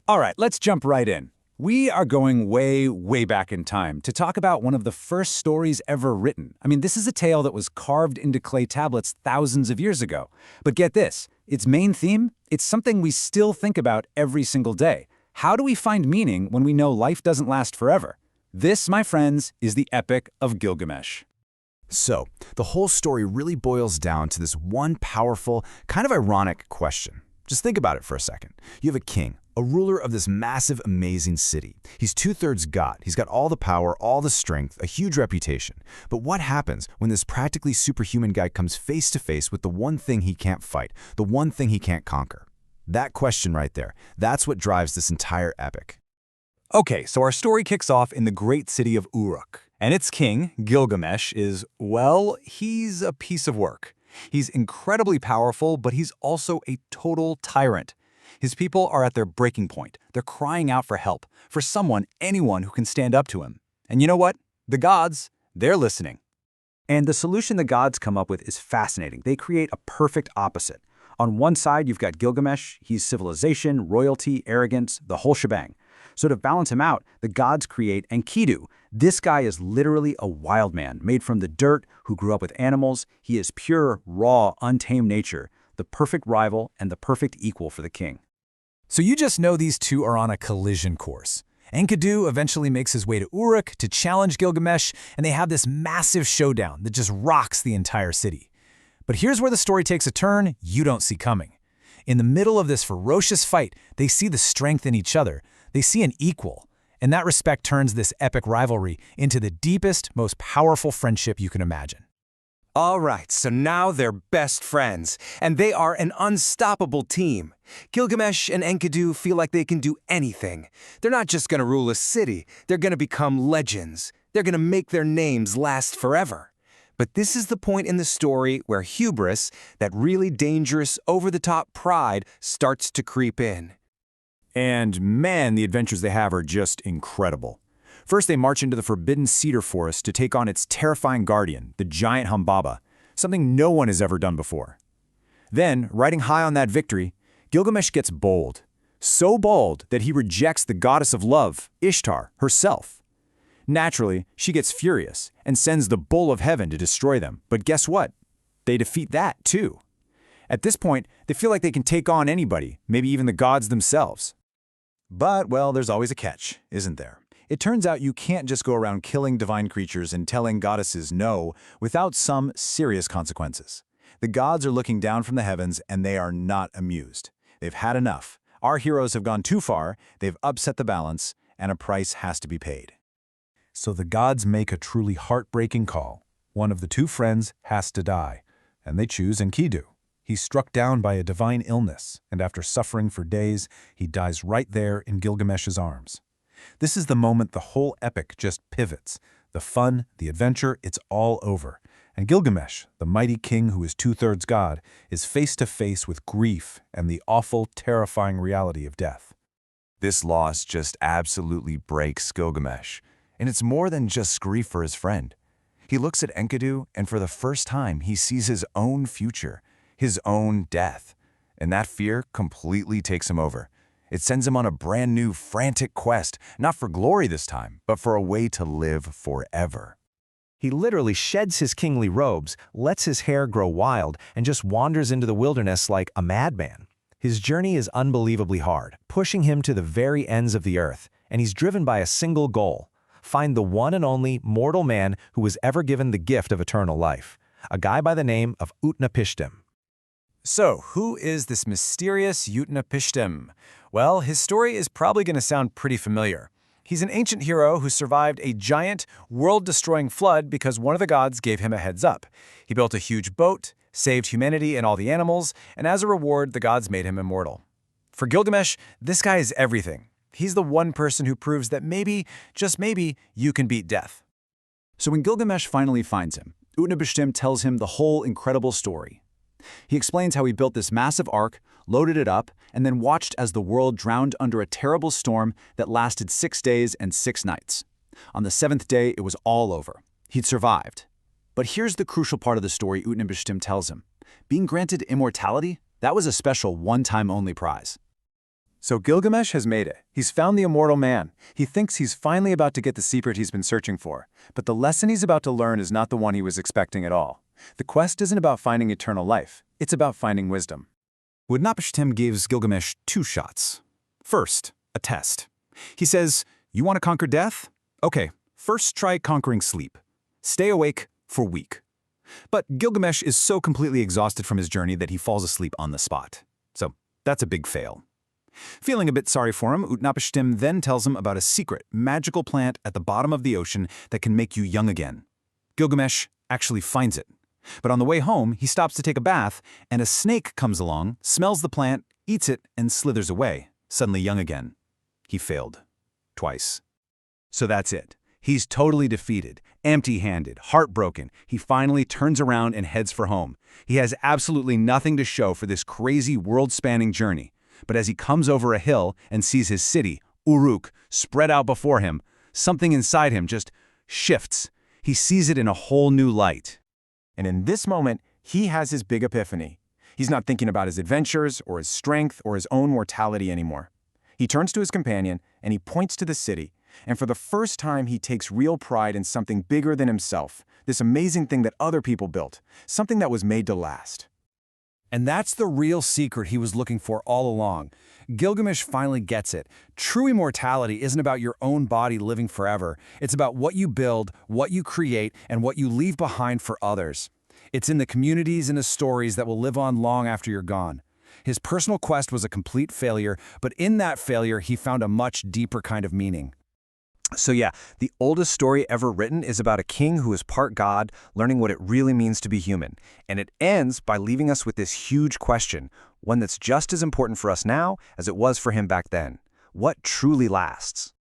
All right, let's jump right in. We are going way, way back in time to talk about one of the first stories ever written. I mean, this is a tale that was carved into clay tablets thousands of years ago. But get this, its main theme, it's something we still think about every single day. How do we find meaning when we know life doesn't last forever? This, my friends, is the Epic of Gilgamesh. So, the whole story really boils down to this one powerful, kind of ironic question. Just think about it for a second. You have a king, a ruler of this massive, amazing city. He's two-thirds God. He's got all the power, all the strength, a huge reputation. But what happens when this practically superhuman guy comes face to face with the one thing he can't fight, the one thing he can't conquer? That question right there, that's what drives this entire epic. Okay, so our story kicks off in the great city of Uruk. And its king, Gilgamesh, is, well, he's a piece of work. He's incredibly powerful, but he's also a total tyrant. His people are at their breaking point. They're crying out for help, for someone, anyone who can stand up to him. And you know what? The gods, they're listening. And the solution the gods come up with is fascinating. They create a perfect opposite. On one side, you've got Gilgamesh. He's civilization, royalty, arrogance, the whole shebang. So to balance him out, the gods create Enkidu. This guy is literally a wild man, made from the dirt, who grew up with animals. He is pure, raw, untamed nature, the perfect rival and the perfect equal for the king. So you just know these two are on a collision course. Enkidu eventually makes his way to Uruk to challenge Gilgamesh, and they have this massive showdown that just rocks the entire city. But here's where the story takes a turn you don't see coming. In the middle of this ferocious fight, they see the strength in each other. They see an equal, and that respect turns this epic rivalry into the deepest, most powerful friendship you can imagine. All right, so now they're best friends, and they are an unstoppable team. Gilgamesh and Enkidu feel like they can do anything. They're not just going to rule a city, they're going to become legends. They're going to make their names last forever. But this is the point in the story where hubris, that really dangerous, over-the-top pride, starts to creep in. And man, the adventures they have are just incredible. First, they march into the forbidden cedar forest to take on its terrifying guardian, the giant Humbaba, something no one has ever done before. Then, riding high on that victory, Gilgamesh gets bold. So bold that he rejects the goddess of love, Ishtar, herself. Naturally, she gets furious and sends the bull of heaven to destroy them. But guess what? They defeat that, too. At this point, they feel like they can take on anybody, maybe even the gods themselves. But, well, there's always a catch, isn't there? It turns out you can't just go around killing divine creatures and telling goddesses no without some serious consequences. The gods are looking down from the heavens, and they are not amused. They've had enough. Our heroes have gone too far, they've upset the balance, and a price has to be paid. So the gods make a truly heartbreaking call. One of the two friends has to die, and they choose Enkidu. He's struck down by a divine illness, and after suffering for days, he dies right there in Gilgamesh's arms. This is the moment the whole epic just pivots. The fun, the adventure, it's all over. And Gilgamesh, the mighty king who is two-thirds God, is face to face with grief and the awful, terrifying reality of death. This loss just absolutely breaks Gilgamesh. And it's more than just grief for his friend. He looks at Enkidu, and for the first time, he sees his own future, his own death. And that fear completely takes him over. It sends him on a brand new, frantic quest, not for glory this time, but for a way to live forever. He literally sheds his kingly robes, lets his hair grow wild, and just wanders into the wilderness like a madman. His journey is unbelievably hard, pushing him to the very ends of the earth, and he's driven by a single goal: find the one and only mortal man who was ever given the gift of eternal life, a guy by the name of Utnapishtim. So, who is this mysterious Utnapishtim? Well, his story is probably going to sound pretty familiar. He's an ancient hero who survived a giant, world-destroying flood because one of the gods gave him a heads up. He built a huge boat, saved humanity and all the animals, and as a reward, the gods made him immortal. For Gilgamesh, this guy is everything. He's the one person who proves that maybe, just maybe, you can beat death. So when Gilgamesh finally finds him, Utnapishtim tells him the whole incredible story. He explains how he built this massive ark, loaded it up, and then watched as the world drowned under a terrible storm that lasted 6 days and 6 nights. On the 7th day, it was all over. He'd survived. But here's the crucial part of the story Utnapishtim tells him. Being granted immortality, that was a special one-time only prize. So Gilgamesh has made it. He's found the immortal man. He thinks he's finally about to get the secret he's been searching for. But the lesson he's about to learn is not the one he was expecting at all. The quest isn't about finding eternal life. It's about finding wisdom. Utnapishtim gives Gilgamesh 2 shots. First, a test. He says, "You want to conquer death? Okay, first try conquering sleep. Stay awake for a week." But Gilgamesh is so completely exhausted from his journey that he falls asleep on the spot. So that's a big fail. Feeling a bit sorry for him, Utnapishtim then tells him about a secret, magical plant at the bottom of the ocean that can make you young again. Gilgamesh actually finds it. But on the way home, he stops to take a bath, and a snake comes along, smells the plant, eats it, and slithers away, suddenly young again. He failed. Twice. So that's it. He's totally defeated, empty-handed, heartbroken. He finally turns around and heads for home. He has absolutely nothing to show for this crazy world-spanning journey. But as he comes over a hill and sees his city, Uruk, spread out before him, something inside him just shifts. He sees it in a whole new light. And in this moment, he has his big epiphany. He's not thinking about his adventures or his strength or his own mortality anymore. He turns to his companion and he points to the city. And for the first time, he takes real pride in something bigger than himself, this amazing thing that other people built, something that was made to last. And that's the real secret he was looking for all along. Gilgamesh finally gets it. True immortality isn't about your own body living forever. It's about what you build, what you create, and what you leave behind for others. It's in the communities and the stories that will live on long after you're gone. His personal quest was a complete failure, but in that failure, he found a much deeper kind of meaning. So yeah, the oldest story ever written is about a king who is part god, learning what it really means to be human. And it ends by leaving us with this huge question, one that's just as important for us now as it was for him back then. What truly lasts?